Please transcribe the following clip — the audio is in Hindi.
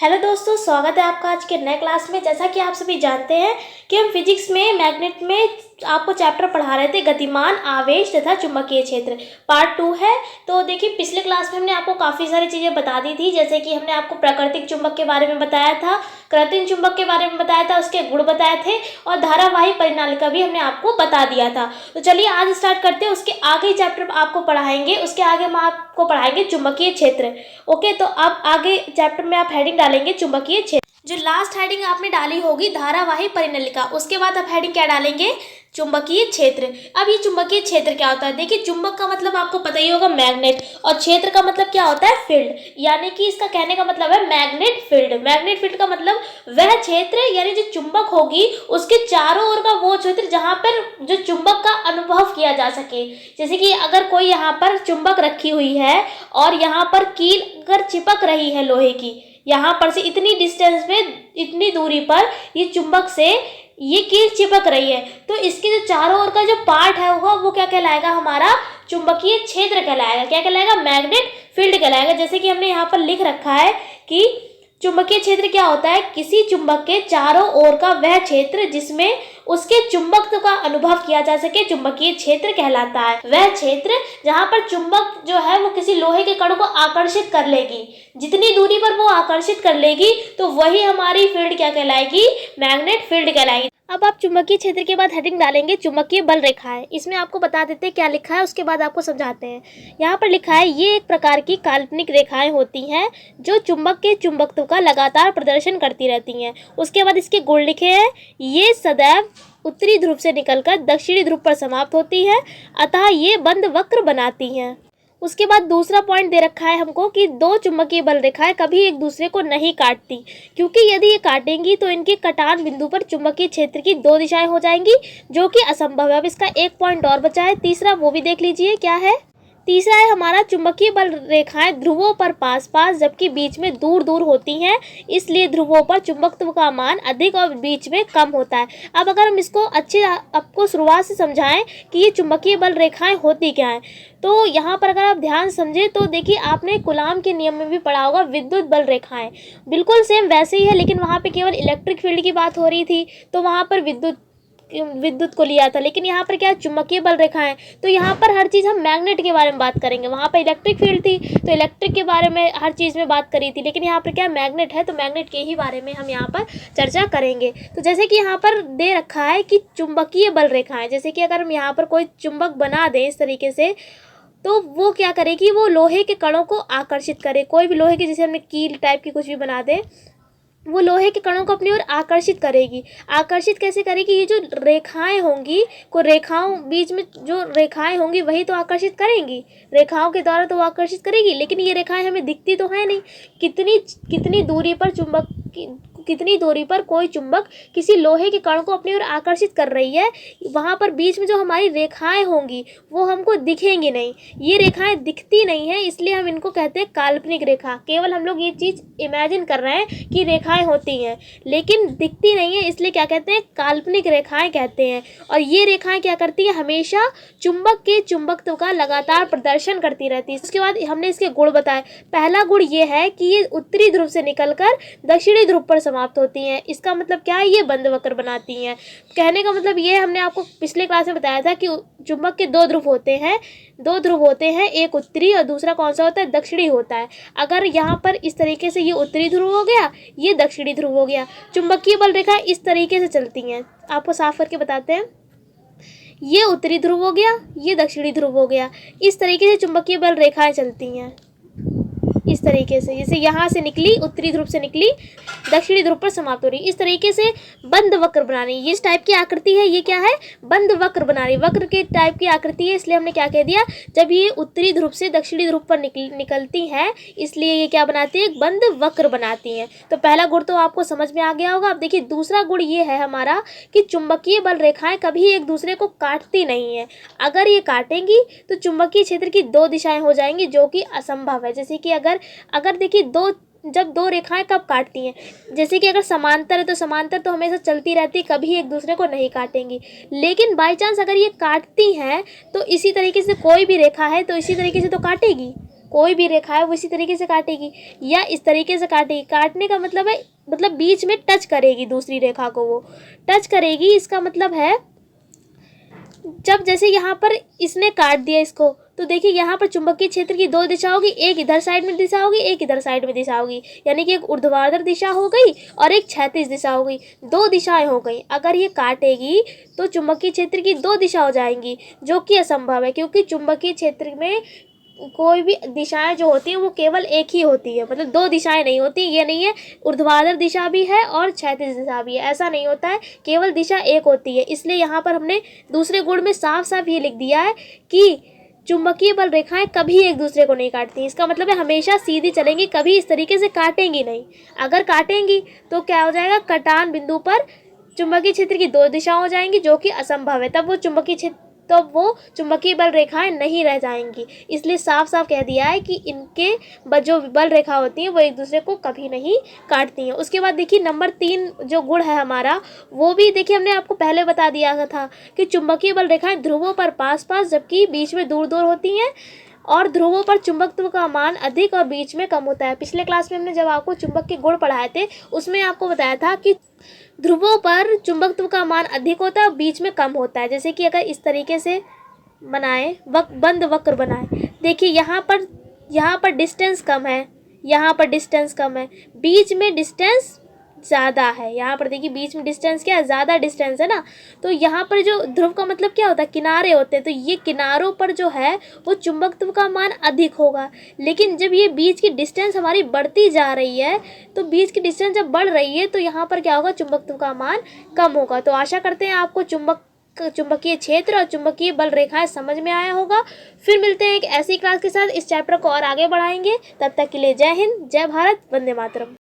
हेलो दोस्तों, स्वागत है आपका आज के नए क्लास में। जैसा कि आप सभी जानते हैं कि हम फिजिक्स में मैग्नेट में आपको चैप्टर पढ़ा रहे थे गतिमान, आवेश तथा चुंबकीय क्षेत्र, पार्ट 2 है। तो देखिए, पिछले क्लास में हमने आपको काफ़ी सारी चीज़ें बता दी थी, जैसे कि हमने आपको प्राकृतिक चुंबक के बारे में बताया था, कृत्रिम चुंबक के बारे में बताया था, उसके गुण बताए थे, और धारावाही परिनालिका भी हमने आपको बता दिया था। तो चलिए आज स्टार्ट करते हैं। उसके आगे चैप्टर आपको पढ़ाएंगे, उसके आगे हम आपको पढ़ाएंगे चुंबकीय क्षेत्र। ओके, तो अब आगे चैप्टर में आप हेडिंग डालेंगे चुंबकीय क्षेत्र। जो लास्ट हेडिंग आपने डाली होगी धारावाही परिनालिका, उसके बाद आप हेडिंग क्या डालेंगे? चुंबकीय क्षेत्र। अब ये चुंबकीय क्षेत्र क्या होता है? देखिए, चुंबक का मतलब आपको पता ही होगा मैग्नेट, और क्षेत्र का मतलब क्या होता है? फील्ड। यानी कि इसका कहने का मतलब है मैग्नेट फील्ड। मैग्नेट फील्ड का मतलब वह क्षेत्र, यानी जो चुंबक होगी उसके चारों ओर का वो क्षेत्र जहां पर जो चुंबक का अनुभव किया जा सके। जैसे कि अगर कोई यहाँ पर चुंबक रखी हुई है और यहाँ पर कील अगर चिपक रही है लोहे की, यहाँ पर से इतनी डिस्टेंस में, इतनी दूरी पर ये चुंबक से ये कील चिपक रही है, तो इसके जो चारों ओर का जो पार्ट है वो क्या कहलाएगा? हमारा चुंबकीय क्षेत्र कहलाएगा। क्या कहलाएगा? मैग्नेट फील्ड कहलाएगा। जैसे कि हमने यहाँ पर लिख रखा है कि चुंबकीय क्षेत्र क्या होता है? किसी चुंबक के चारों ओर का वह क्षेत्र जिसमें उसके चुंबकत्व का अनुभव किया जा सके, चुंबकीय क्षेत्र कहलाता है। वह क्षेत्र जहां पर चुंबक जो है वो किसी लोहे के कण को आकर्षित कर लेगी, जितनी दूरी पर वो आकर्षित कर लेगी, तो वही हमारी फील्ड क्या कहलाएगी? मैग्नेट फील्ड कहलाएगी। अब आप चुंबकीय क्षेत्र के बाद हेडिंग डालेंगे चुंबकीय बल रेखाएं। इसमें आपको बता देते हैं क्या लिखा है, उसके बाद आपको समझाते हैं। यहाँ पर लिखा है, ये एक प्रकार की काल्पनिक रेखाएं होती हैं जो चुंबक के चुंबकत्व का लगातार प्रदर्शन करती रहती हैं। उसके बाद इसके गुण लिखे हैं, ये सदैव उत्तरी ध्रुव से निकलकर दक्षिणी ध्रुव पर समाप्त होती है, अतः ये बंद वक्र बनाती हैं। उसके बाद दूसरा पॉइंट दे रखा है हमको कि दो चुंबकीय बल रेखाएं कभी एक दूसरे को नहीं काटती, क्योंकि यदि ये काटेंगी तो इनके कटान बिंदु पर चुंबकीय क्षेत्र की दो दिशाएं हो जाएंगी, जो कि असंभव है। अब इसका एक पॉइंट और बचा है, तीसरा, वो भी देख लीजिए क्या है। तीसरा है हमारा, चुंबकीय बल रेखाएं ध्रुवों पर पास पास जबकि बीच में दूर दूर होती हैं, इसलिए ध्रुवों पर चुंबकत्व का मान अधिक और बीच में कम होता है। अब अगर हम इसको अच्छे आपको शुरुआत से समझाएं कि ये चुंबकीय बल रेखाएं होती क्या हैं, तो यहाँ पर अगर आप ध्यान समझें तो देखिए, आपने कूलाम के नियम में भी पढ़ा होगा विद्युत बल रेखाएं, बिल्कुल सेम वैसे ही है, लेकिन वहाँ पे केवल इलेक्ट्रिक फील्ड की बात हो रही थी, तो वहाँ पर विद्युत को लिया था। लेकिन यहाँ पर क्या है? चुंबकीय बल रेखाएं। तो यहाँ पर हर चीज़ हम मैग्नेट के बारे में बात करेंगे। वहाँ पर इलेक्ट्रिक फील्ड थी तो इलेक्ट्रिक के बारे में हर चीज़ में बात करी थी, लेकिन यहाँ पर क्या है? मैग्नेट है, तो मैग्नेट के ही बारे में हम यहाँ पर चर्चा करेंगे। तो जैसे कि यहाँ पर दे रखा है कि चुंबकीय बल रेखाएं, जैसे कि अगर हम यहाँ पर कोई चुंबक बना दें इस तरीके से, तो वो क्या करेगी? वो लोहे के कणों को आकर्षित करे। कोई भी लोहे की, जैसे हमने कील टाइप की कुछ भी बना दे, वो लोहे के कणों को अपनी ओर आकर्षित करेगी। आकर्षित कैसे करेगी? ये जो रेखाएं होंगी, को रेखाओं बीच में जो रेखाएं होंगी वही तो आकर्षित करेंगी, रेखाओं के द्वारा तो वो आकर्षित करेगी। लेकिन ये रेखाएं हमें दिखती तो है नहीं। कितनी दूरी पर कितनी दूरी पर कोई चुंबक किसी लोहे के कण को अपनी ओर आकर्षित कर रही है, वहाँ पर बीच में जो हमारी रेखाएं होंगी वो हमको दिखेंगी नहीं। ये रेखाएं दिखती नहीं है, इसलिए हम इनको कहते हैं काल्पनिक रेखा। केवल हम लोग ये चीज़ इमेजिन कर रहे हैं कि रेखाएं होती हैं, लेकिन दिखती नहीं है, इसलिए क्या कहते हैं? काल्पनिक रेखाएं कहते हैं। और ये रेखाएं क्या करती हैं? हमेशा चुंबक के चुंबकत्व का लगातार प्रदर्शन करती रहती है। उसके बाद हमने इसके गुण बताए। पहला गुण ये है कि ये उत्तरी ध्रुव से निकलकर दक्षिणी ध्रुव पर समाप्त होती हैं। इसका मतलब क्या है? ये बंद वक्र बनाती हैं। कहने का मतलब ये, हमने आपको पिछले क्लास में बताया था कि चुंबक के दो ध्रुव होते हैं, एक उत्तरी और दूसरा कौन सा होता है? दक्षिणी होता है। अगर यहाँ पर इस तरीके से ये उत्तरी ध्रुव हो गया, ये दक्षिणी ध्रुव हो गया। चुंबकीय बल रेखा इस तरीके से चलती हैं, आपको साफ करके बताते हैं। ये उत्तरी ध्रुव हो गया, ये दक्षिणी ध्रुव हो गया। इस तरीके से चुंबकीय बल रेखाएं चलती हैं, इस तरीके से। जैसे यहाँ से निकली, उत्तरी ध्रुव से निकली, दक्षिणी ध्रुव पर समाप्त हो रही, इस तरीके से बंद वक्र बना रही। इस टाइप की आकृति है, ये क्या है? बंद वक्र बना रही, वक्र के टाइप की आकृति है, इसलिए हमने क्या कह दिया? जब ये उत्तरी ध्रुव से दक्षिणी ध्रुव पर निकलती हैं, इसलिए ये क्या बनाती है? एक बंद वक्र बनाती हैं। तो पहला गुण तो आपको समझ में आ गया होगा। अब देखिए, दूसरा गुण ये है हमारा कि चुंबकीय बल रेखाएं कभी एक दूसरे को काटती नहीं है। अगर ये काटेंगी तो चुंबकीय क्षेत्र की दो दिशाएं हो जाएंगी, जो कि असंभव है। जैसे कि अगर देखिए, जब दो रेखाएं कब काटती हैं, जैसे कि अगर समांतर है तो समांतर तो हमेशा चलती रहती है, कभी एक दूसरे को नहीं काटेंगी। लेकिन बाय चांस अगर ये काटती हैं तो इसी तरीके से कोई भी रेखा है तो इसी तरीके से तो काटेगी, कोई भी रेखा है वो इसी तरीके से काटेगी या इस तरीके से काटेगी। काटने का मतलब है मतलब बीच में टच करेगी दूसरी रेखा को, वो टच करेगी। इसका मतलब है जब जैसे यहाँ पर इसने काट दिया इसको, तो देखिए यहाँ पर चुंबकीय क्षेत्र की दो दिशा होगी, एक इधर साइड में दिशा होगी, एक इधर साइड में दिशा होगी, यानी कि एक ऊर्ध्वाधर दिशा हो गई और एक क्षैतिज दिशा हो गई, दो दिशाएं हो गई। अगर ये काटेगी तो चुंबकीय क्षेत्र की दो दिशा हो जाएंगी, जो कि असंभव है, क्योंकि चुंबकीय क्षेत्र में कोई भी दिशाएं जो होती हैं वो केवल एक ही होती है, मतलब दो दिशाएं नहीं होती। ये नहीं है ऊर्ध्वाधर दिशा भी है और क्षैतिज दिशा भी है, ऐसा नहीं होता है, केवल दिशा एक होती है। इसलिए यहाँ पर हमने दूसरे गुण में साफ साफ ये लिख दिया है कि चुंबकीय बल रेखाएं कभी एक दूसरे को नहीं काटती। इसका मतलब है हमेशा सीधी चलेंगी, कभी इस तरीके से काटेंगी नहीं। अगर काटेंगी तो क्या हो जाएगा, कटान बिंदु पर चुंबकीय क्षेत्र की दो दिशाएं हो जाएंगी, जो कि असंभव है। तब वो चुंबकीय बल रेखाएं नहीं रह जाएंगी। इसलिए साफ साफ कह दिया है कि इनके जो बल रेखा होती हैं वो एक दूसरे को कभी नहीं काटती हैं। उसके बाद देखिए नंबर 3 जो गुण है हमारा, वो भी देखिए हमने आपको पहले बता दिया था कि चुंबकीय बल रेखाएं ध्रुवों पर पास पास जबकि बीच में दूर दूर होती हैं, और ध्रुवों पर चुंबकत्व का मान अधिक और बीच में कम होता है। पिछले क्लास में हमने जब आपको चुंबक के गुण पढ़ाए थे उसमें आपको बताया था कि ध्रुवों पर चुंबकत्व का मान अधिक होता है और बीच में कम होता है। जैसे कि अगर इस तरीके से बनाए बंद वक्र बनाए, देखिए यहाँ पर डिस्टेंस कम है, यहाँ पर डिस्टेंस कम है, बीच में डिस्टेंस ज़्यादा है। यहाँ पर देखिए बीच में डिस्टेंस क्या है, ज़्यादा डिस्टेंस है ना। तो यहाँ पर जो ध्रुव का मतलब क्या होता है, किनारे होते हैं, तो ये किनारों पर जो है वो चुंबकत्व का मान अधिक होगा। लेकिन जब ये बीच की डिस्टेंस हमारी बढ़ती जा रही है, तो बीच की डिस्टेंस जब बढ़ रही है तो यहाँ पर क्या होगा, चुंबकत्व का मान कम होगा। तो आशा करते हैं आपको चुंबकीय क्षेत्र और चुंबकीय बल रेखाएं समझ में आया होगा। फिर मिलते हैं एक ऐसी क्लास के साथ, इस चैप्टर को और आगे बढ़ाएंगे। तब तक के लिए जय हिंद, जय भारत, वंदे मातरम।